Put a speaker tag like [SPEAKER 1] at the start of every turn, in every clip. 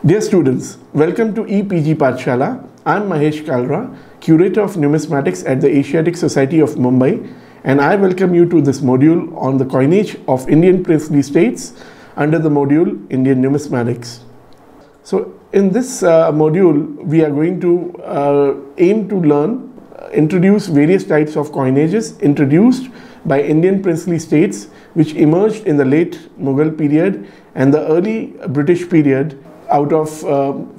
[SPEAKER 1] Dear students, welcome to EPG Pathshala. I am Mahesh Kalra, Curator of Numismatics at the Asiatic Society of Mumbai, and I welcome you to this module on the coinage of Indian princely states under the module Indian Numismatics. So in this module, we are going to aim to introduce various types of coinages introduced by Indian princely states which emerged in the late Mughal period and the early British period out of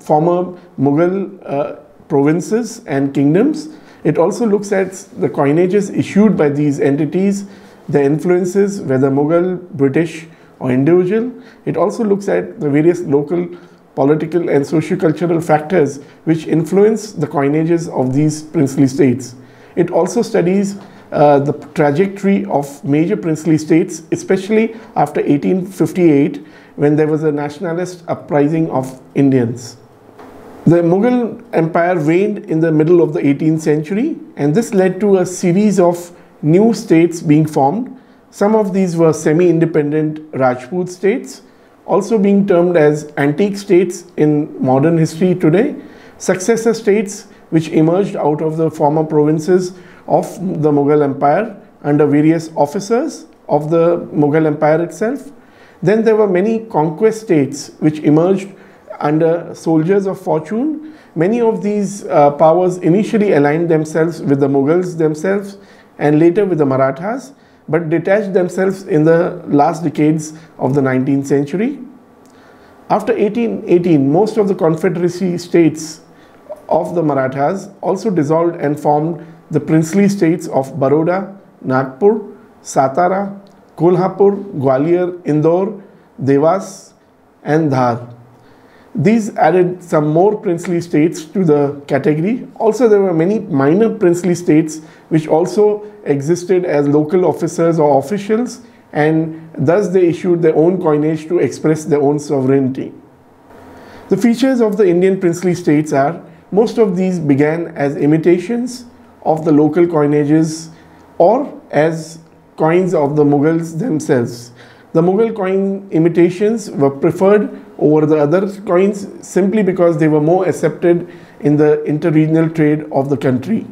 [SPEAKER 1] former Mughal provinces and kingdoms. It also looks at the coinages issued by these entities, the influences, whether Mughal, British or individual. It also looks at the various local political and socio-cultural factors which influence the coinages of these princely states. It also studies the trajectory of major princely states, especially after 1858, when there was a nationalist uprising of Indians. The Mughal Empire waned in the middle of the 18th century, and this led to a series of new states being formed. Some of these were semi-independent Rajput states, also being termed as antique states in modern history today, successor states which emerged out of the former provinces of the Mughal Empire under various officers of the Mughal Empire itself. Then there were many conquest states which emerged under soldiers of fortune. Many of these powers initially aligned themselves with the Mughals themselves and later with the Marathas, but detached themselves in the last decades of the 19th century. After 1818, most of the confederacy states of the Marathas also dissolved and formed the princely states of Baroda, Nagpur, Satara, Kolhapur, Gwalior, Indore, Devas and Dhar. These added some more princely states to the category. Also, there were many minor princely states which also existed as local officers or officials, and thus they issued their own coinage to express their own sovereignty. The features of the Indian princely states are, most of these began as imitations of the local coinages or as coins of the Mughals themselves. The Mughal coin imitations were preferred over the other coins simply because they were more accepted in the interregional trade of the country.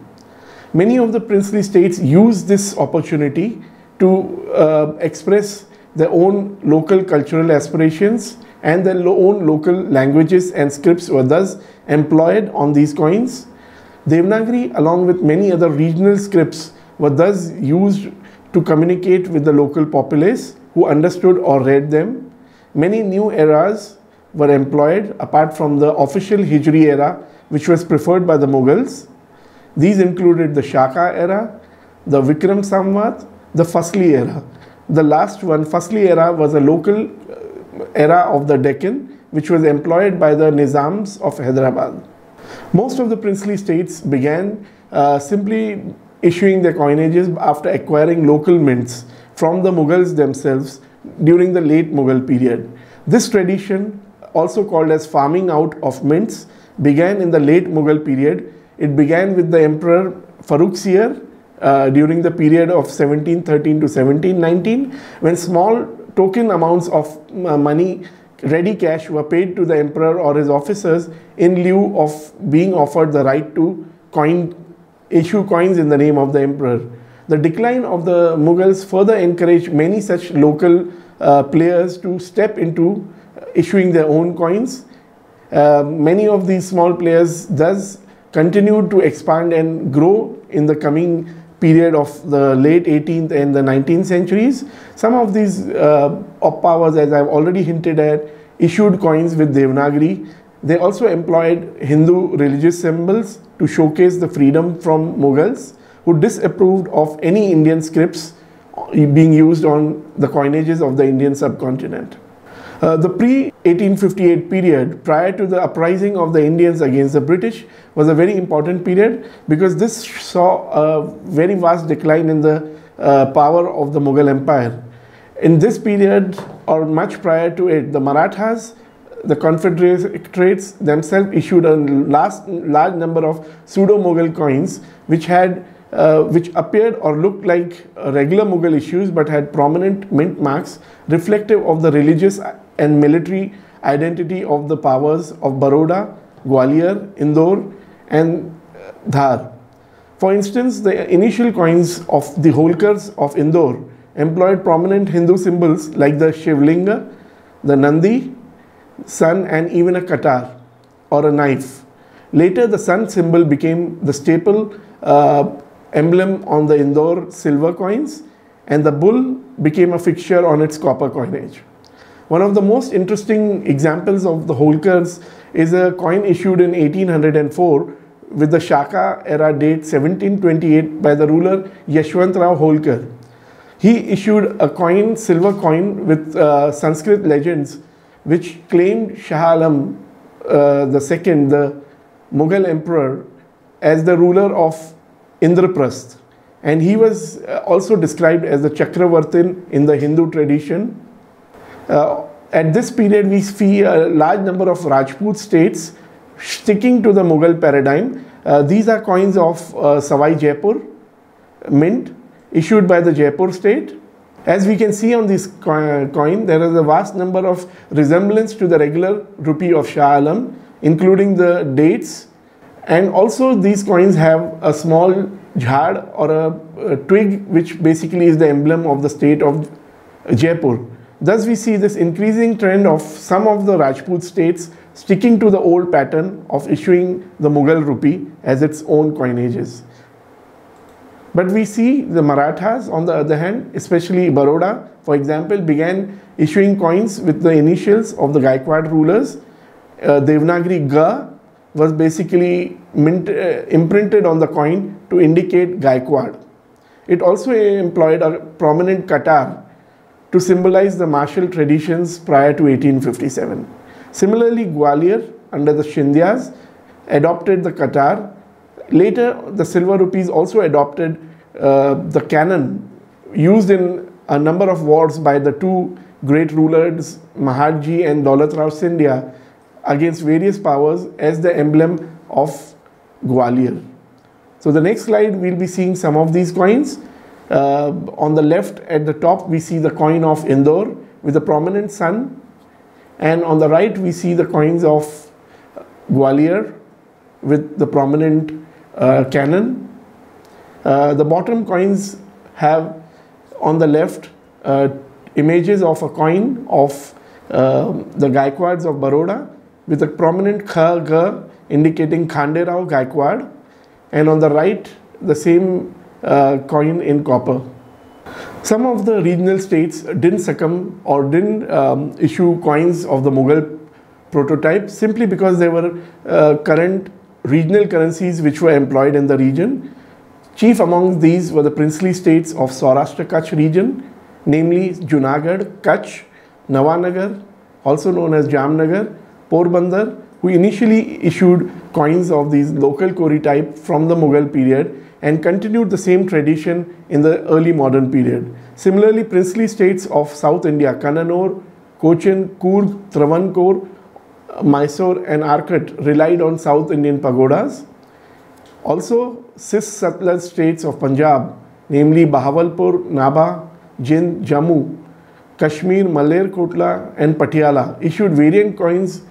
[SPEAKER 1] Many of the princely states used this opportunity to express their own local cultural aspirations, and their own local languages and scripts were thus employed on these coins. Devanagari, along with many other regional scripts, were thus used to communicate with the local populace who understood or read them. Many new eras were employed apart from the official Hijri era, which was preferred by the Mughals. These included the Shaka era, the Vikram Samvat, the Fasli era. The last one, Fasli era, was a local era of the Deccan, which was employed by the Nizams of Hyderabad. Most of the princely states began simply issuing their coinages after acquiring local mints from the Mughals themselves during the late Mughal period. This tradition, also called as farming out of mints, began in the late Mughal period. It began with the Emperor Farrukhsiyar during the period of 1713 to 1719, when small token amounts of money, ready cash, were paid to the emperor or his officers in lieu of being offered the right to issue coins in the name of the emperor. The decline of the Mughals further encouraged many such local players to step into issuing their own coins. Many of these small players thus continued to expand and grow in the coming period of the late 18th and the 19th centuries. Some of these powers, as I've already hinted at, issued coins with Devanagari. They also employed Hindu religious symbols to showcase the freedom from Mughals, who disapproved of any Indian scripts being used on the coinages of the Indian subcontinent. The pre-1858 period, prior to the uprising of the Indians against the British, was a very important period because this saw a very vast decline in the power of the Mughal Empire. In this period, or much prior to it, the Marathas, the confederates themselves issued a large number of pseudo-Mughal coins which appeared or looked like regular Mughal issues but had prominent mint marks reflective of the religious and military identity of the powers of Baroda, Gwalior, Indore and Dhar. For instance, the initial coins of the Holkars of Indore employed prominent Hindu symbols like the Shivlinga, the Nandi, sun and even a katar or a knife. Later, the sun symbol became the staple emblem on the Indore silver coins, and the bull became a fixture on its copper coinage. One of the most interesting examples of the Holkars is a coin issued in 1804 with the Shaka era date 1728 by the ruler Yashwantrao Holkar. He issued a coin, silver coin with Sanskrit legends which claimed Shah Alam II, the Mughal emperor, as the ruler of Indraprasth. And he was also described as the Chakravartin in the Hindu tradition. At this period, we see a large number of Rajput states sticking to the Mughal paradigm. These are coins of Savai Jaipur mint issued by the Jaipur state. As we can see on this coin, there is a vast number of resemblance to the regular rupee of Shah Alam, including the dates. And also these coins have a small jhad or a twig, which basically is the emblem of the state of Jaipur. Thus we see this increasing trend of some of the Rajput states sticking to the old pattern of issuing the Mughal rupee as its own coinages. But we see the Marathas, on the other hand, especially Baroda, for example, began issuing coins with the initials of the Gaikwad rulers. Devanagari Ga was basically imprinted on the coin to indicate Gaikwad. It also employed a prominent katar to symbolize the martial traditions prior to 1857. Similarly, Gwalior, under the Scindias, adopted the katar. Later, the silver rupees also adopted the cannon used in a number of wars by the two great rulers, Maharji and Daulat Rao Scindia, against various powers as the emblem of Gwalior. So the next slide, we'll be seeing some of these coins. On the left at the top, we see the coin of Indore with a prominent sun. And on the right, we see the coins of Gwalior with the prominent cannon. The bottom coins have on the left images of a coin of the Gaikwads of Baroda with a prominent Kha Ga indicating Khande Rao Gaikwad, and on the right the same coin in copper. Some of the regional states didn't succumb or didn't issue coins of the Mughal prototype simply because they were current regional currencies which were employed in the region. Chief among these were the princely states of Saurashtra Kutch region, namely Junagadh, Kutch, Nawanagar, also known as Jamnagar, Porbandar, who initially issued coins of these local Kori type from the Mughal period and continued the same tradition in the early modern period. Similarly, princely states of South India, Kannanur, Cochin, Coorg, Travancore, Mysore and Arcot relied on South Indian pagodas. Also, Cis-Satluj states of Punjab, namely Bahawalpur, Nabha, Jind, Jammu, Kashmir, Malerkotla and Patiala issued variant coins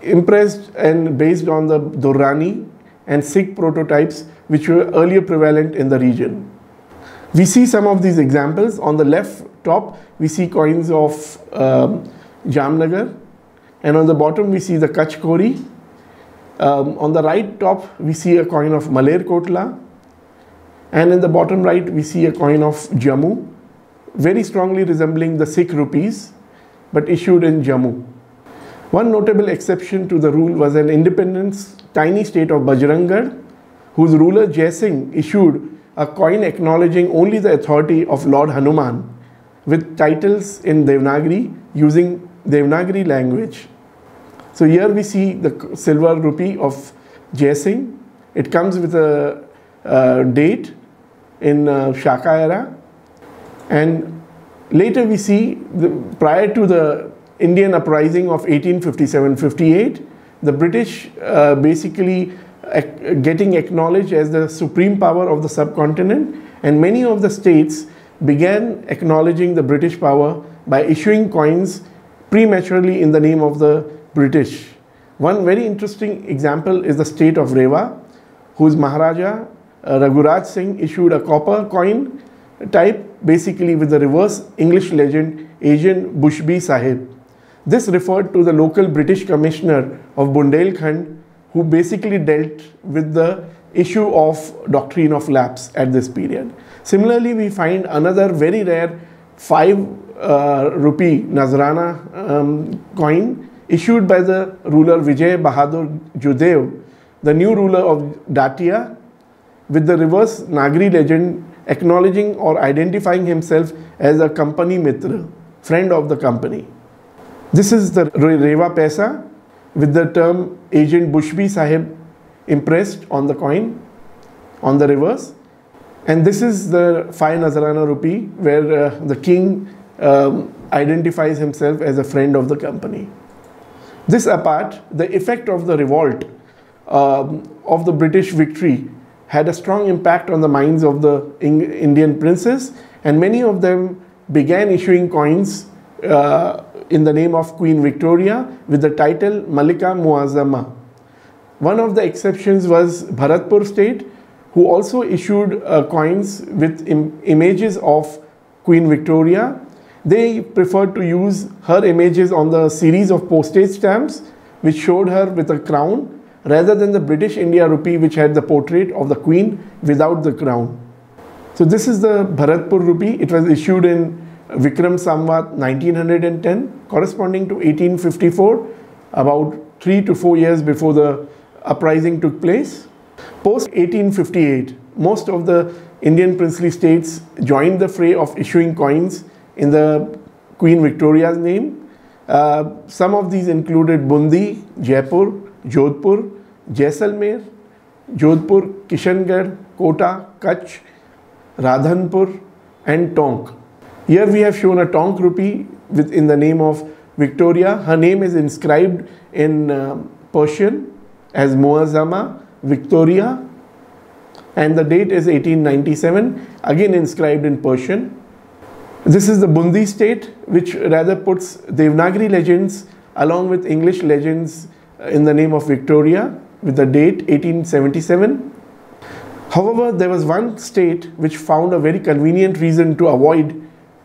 [SPEAKER 1] impressed and based on the Durrani and Sikh prototypes which were earlier prevalent in the region. We see some of these examples. On the left top, we see coins of Jamnagar, and on the bottom we see the Kutch Kori. On the right top, we see a coin of Malerkotla, and in the bottom right, we see a coin of Jammu, very strongly resembling the Sikh rupees, but issued in Jammu. One notable exception to the rule was an independent tiny state of Bajrangarh, whose ruler Jai Singh issued a coin acknowledging only the authority of Lord Hanuman, with titles in Devanagari using Devanagari language. So here we see the silver rupee of Jai Singh. It comes with a date in Shaka era, and later we see prior to the Indian uprising of 1857-58, the British basically getting acknowledged as the supreme power of the subcontinent, and many of the states began acknowledging the British power by issuing coins prematurely in the name of the British. One very interesting example is the state of Rewa, whose Maharaja Raghuraj Singh issued a copper coin type, basically with the reverse English legend Agent Bushby Sahib. This referred to the local British commissioner of Bundelkhand, who basically dealt with the issue of doctrine of lapse at this period. Similarly, we find another very rare 5 rupee Nazrana coin issued by the ruler Vijay Bahadur Judev, the new ruler of Datia, with the reverse Nagri legend acknowledging or identifying himself as a company mitra, friend of the company. This is the Rewa Paisa with the term Agent Bushby Sahib impressed on the coin, on the reverse. And this is the 5 Nazrana rupee where the king identifies himself as a friend of the company. This apart, the effect of the revolt of the British victory had a strong impact on the minds of the Indian princes, and many of them began issuing coins in the name of Queen Victoria with the title Malika Muazzama. One of the exceptions was Bharatpur state, who also issued coins with images of Queen Victoria. They preferred to use her images on the series of postage stamps which showed her with a crown, rather than the British India rupee which had the portrait of the Queen without the crown. So this is the Bharatpur rupee. It was issued in Vikram Samvat 1910, corresponding to 1854, about 3 to 4 years before the uprising took place. Post 1858, most of the Indian princely states joined the fray of issuing coins in the Queen Victoria's name. Some of these included Bundi, Jaipur, Jodhpur, Jaisalmer, Jodhpur, Kishangarh, Kota, Kutch, Radhanpur and Tonk. Here we have shown a Tonk rupee in the name of Victoria. Her name is inscribed in Persian as Muazzama Victoria, and the date is 1897, again inscribed in Persian. This is the Bundi state, which rather puts Devanagari legends along with English legends in the name of Victoria with the date 1877. However, there was one state which found a very convenient reason to avoid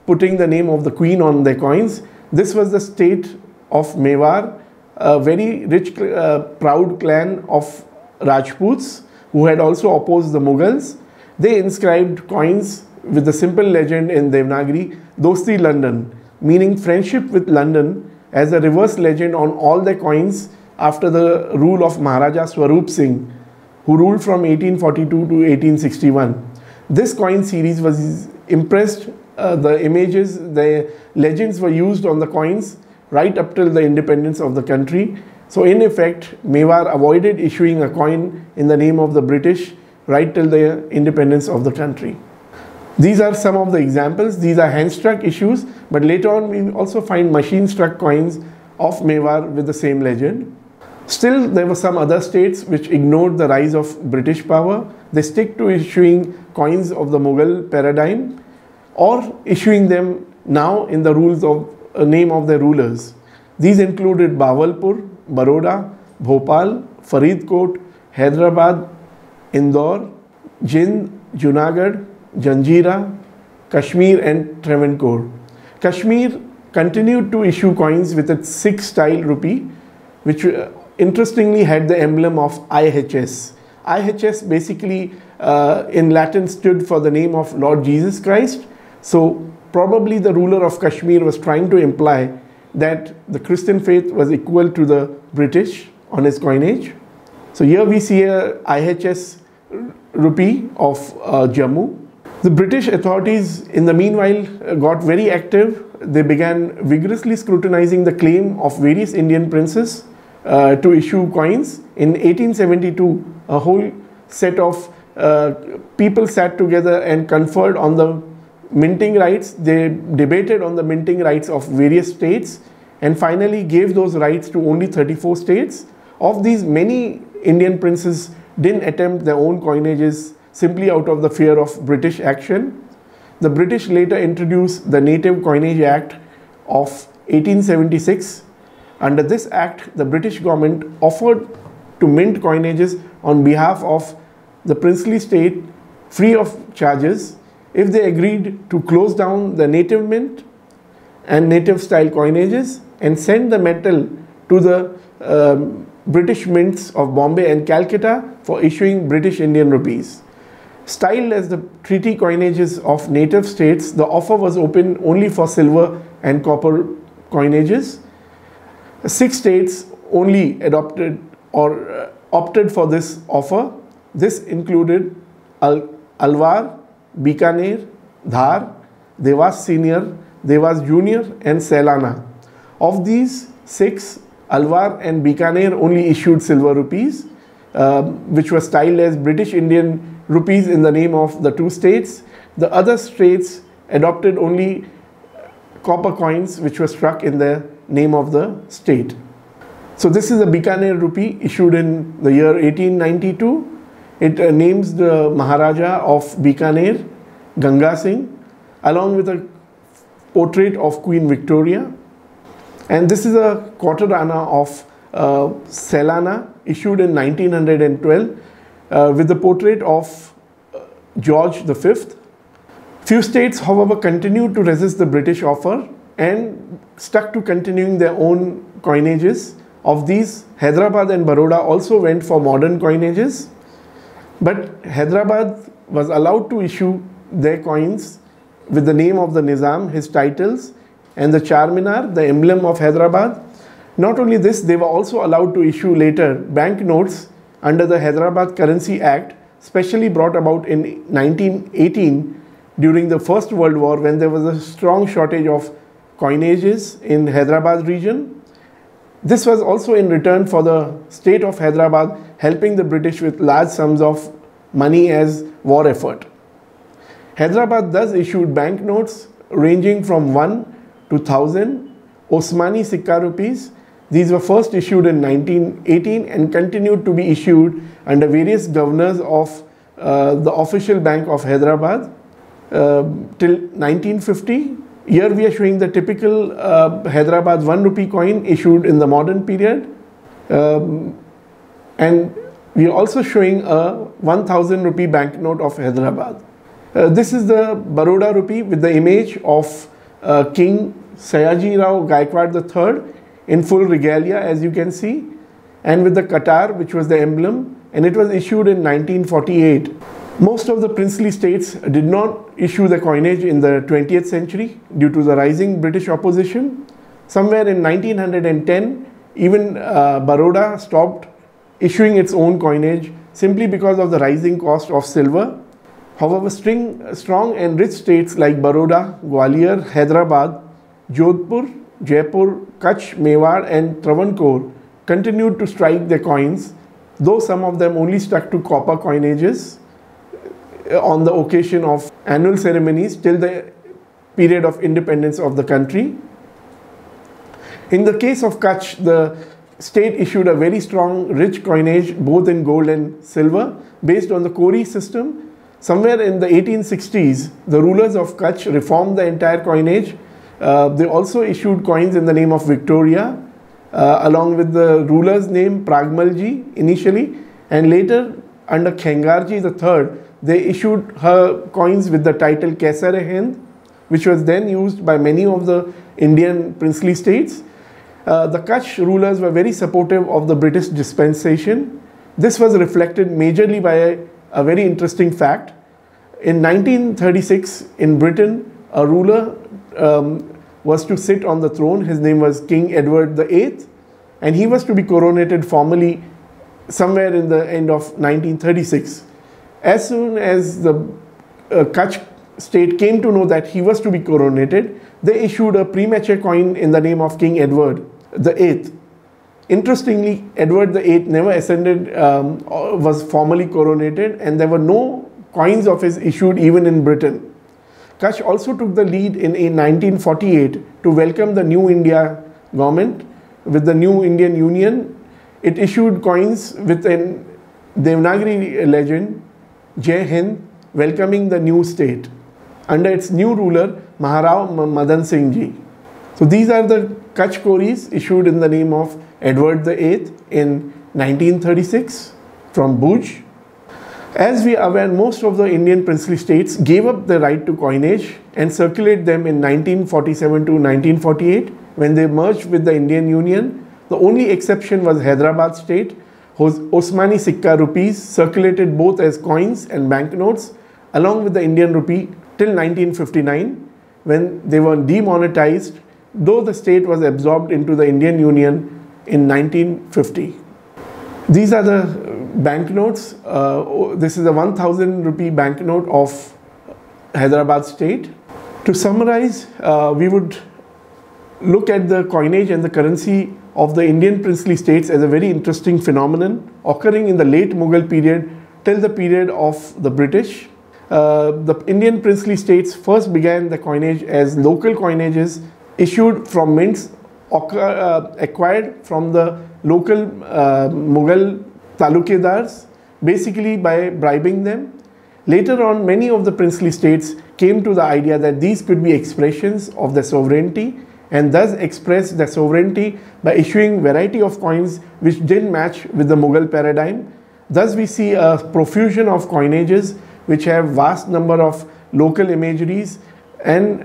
[SPEAKER 1] putting the name of the Queen on their coins. This was the state of Mewar, a very rich, proud clan of Rajputs who had also opposed the Mughals. They inscribed coins with the simple legend in Devanagari, Dosti London, meaning friendship with London, as a reverse legend on all their coins after the rule of Maharaja Swarup Singh, who ruled from 1842 to 1861. This coin series was impressed, the images, the legends were used on the coins right up till the independence of the country. So in effect, Mewar avoided issuing a coin in the name of the British right till the independence of the country. These are some of the examples. These are hand-struck issues, but later on we also find machine-struck coins of Mewar with the same legend. Still, there were some other states which ignored the rise of British power. They stick to issuing coins of the Mughal paradigm or issuing them now in the rules of name of their rulers. These included Bawalpur, Baroda, Bhopal, Faridkot, Hyderabad, Indore, Jind, Junagadh, Janjira, Kashmir and Travancore. Kashmir continued to issue coins with its Sikh style rupee, which interestingly had the emblem of IHS. IHS basically in Latin stood for the name of Lord Jesus Christ. So probably the ruler of Kashmir was trying to imply that the Christian faith was equal to the British on his coinage. So here we see a IHS rupee of Jammu. The British authorities in the meanwhile got very active. They began vigorously scrutinizing the claim of various Indian princes to issue coins. In 1872, a whole set of people sat together and conferred on the minting rights. They debated on the minting rights of various states and finally gave those rights to only 34 states. Of these, many Indian princes didn't attempt their own coinages simply out of the fear of British action. The British later introduced the Native Coinage Act of 1876. Under this act, the British government offered to mint coinages on behalf of the princely state free of charges if they agreed to close down the native mint and native style coinages and send the metal to the British mints of Bombay and Calcutta for issuing British Indian rupees. Styled as the treaty coinages of native states, the offer was open only for silver and copper coinages. 6 states only adopted or opted for this offer. This included Alwar, Bikaner, Dhar, Devas Senior, Devas Junior and Sailana. Of these 6, Alwar and Bikaner only issued silver rupees, which were styled as British Indian rupees in the name of the 2 states. The other states adopted only copper coins which were struck in the name of the state. So this is a Bikaner rupee issued in the year 1892. It names the Maharaja of Bikaner, Ganga Singh, along with a portrait of Queen Victoria. And this is a quarter anna of Sailana issued in 1912 with the portrait of George V. Few states, however, continued to resist the British offer and stuck to continuing their own coinages. Of these, Hyderabad and Baroda also went for modern coinages, but Hyderabad was allowed to issue their coins with the name of the Nizam, his titles, and the Charminar, the emblem of Hyderabad. Not only this, they were also allowed to issue later banknotes under the Hyderabad Currency Act, specially brought about in 1918 during the First World War, when there was a strong shortage of coinages in Hyderabad region. This was also in return for the state of Hyderabad helping the British with large sums of money as war effort. Hyderabad thus issued banknotes ranging from 1 to 1000 Osmani Sikka rupees. These were first issued in 1918 and continued to be issued under various governors of the official bank of Hyderabad till 1950. Here we are showing the typical Hyderabad 1 rupee coin issued in the modern period. And we are also showing a 1000 rupee banknote of Hyderabad. This is the Baroda rupee with the image of King Sayaji Rao Gaikwad III in full regalia, as you can see, and with the Qatar, which was the emblem, and it was issued in 1948. Most of the princely states did not issue the coinage in the 20th century due to the rising British opposition. Somewhere in 1910, even Baroda stopped issuing its own coinage simply because of the rising cost of silver. However, strong and rich states like Baroda, Gwalior, Hyderabad, Jodhpur, Jaipur, Kutch, Mewar and Travancore continued to strike their coins, though some of them only stuck to copper coinages on the occasion of annual ceremonies till the period of independence of the country. In the case of Kutch, the state issued a very strong, rich coinage both in gold and silver based on the Kori system. Somewhere in the 1860s, the rulers of Kutch reformed the entire coinage. They also issued coins in the name of Victoria, along with the ruler's name Pragmalji initially, and later under Khengarji III, they issued her coins with the title Kaisar-e-Hind, which was then used by many of the Indian princely states. The Kutch rulers were very supportive of the British dispensation. This was reflected majorly by a very interesting fact. In 1936, in Britain, a ruler was to sit on the throne. His name was King Edward VIII, and he was to be coronated formally somewhere in the end of 1936. As soon as the Kutch state came to know that he was to be coronated, they issued a premature coin in the name of King Edward VIII. Interestingly, Edward VIII never ascended, was formally coronated, and there were no coins of his issued even in Britain. Kutch also took the lead in 1948 to welcome the New India government with the New Indian Union. It issued coins with an Devanagari legend, Jai Hind, welcoming the new state under its new ruler Maharao Madan Singh Ji. So these are the Kutch Koris issued in the name of Edward VIII in 1936 from Bhuj. As we are aware, most of the Indian princely states gave up the right to coinage and circulate them in 1947 to 1948 when they merged with the Indian Union. The only exception was Hyderabad state, whose Osmani Sikka rupees circulated both as coins and banknotes along with the Indian rupee till 1959 when they were demonetized, though the state was absorbed into the Indian Union in 1950. These are the banknotes. This is a 1000 rupee banknote of Hyderabad state. To summarize, we would look at the coinage and the currency of the Indian princely states as a very interesting phenomenon occurring in the late Mughal period till the period of the British. The Indian princely states first began the coinage as local coinages issued from mints acquired from the local Mughal talukidars, basically by bribing them. Later on, many of the princely states came to the idea that these could be expressions of the sovereignty and thus expressed the sovereignty by issuing variety of coins which didn't match with the Mughal paradigm. Thus we see a profusion of coinages which have vast number of local imageries and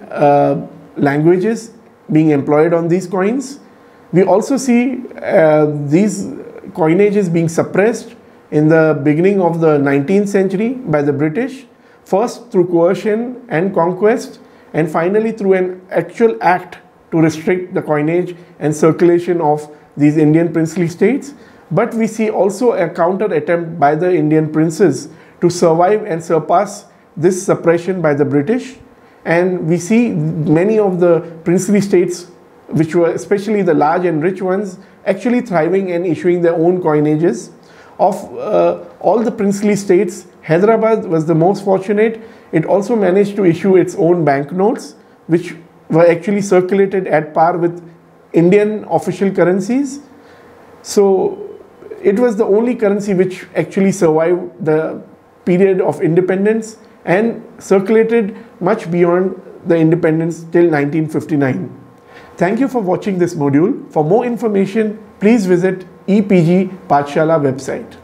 [SPEAKER 1] languages being employed on these coins. We also see these coinages being suppressed in the beginning of the 19th century by the British, first through coercion and conquest, and finally through an actual act to restrict the coinage and circulation of these Indian princely states. But we see also a counter attempt by the Indian princes to survive and surpass this suppression by the British. And we see many of the princely states, which were especially the large and rich ones, actually thriving and issuing their own coinages. Of all the princely states, Hyderabad was the most fortunate. It also managed to issue its own banknotes, which were actually circulated at par with Indian official currencies. So it was the only currency which actually survived the period of independence and circulated much beyond the independence till 1959. Thank you for watching this module. For more information, please visit EPG Pathshala website.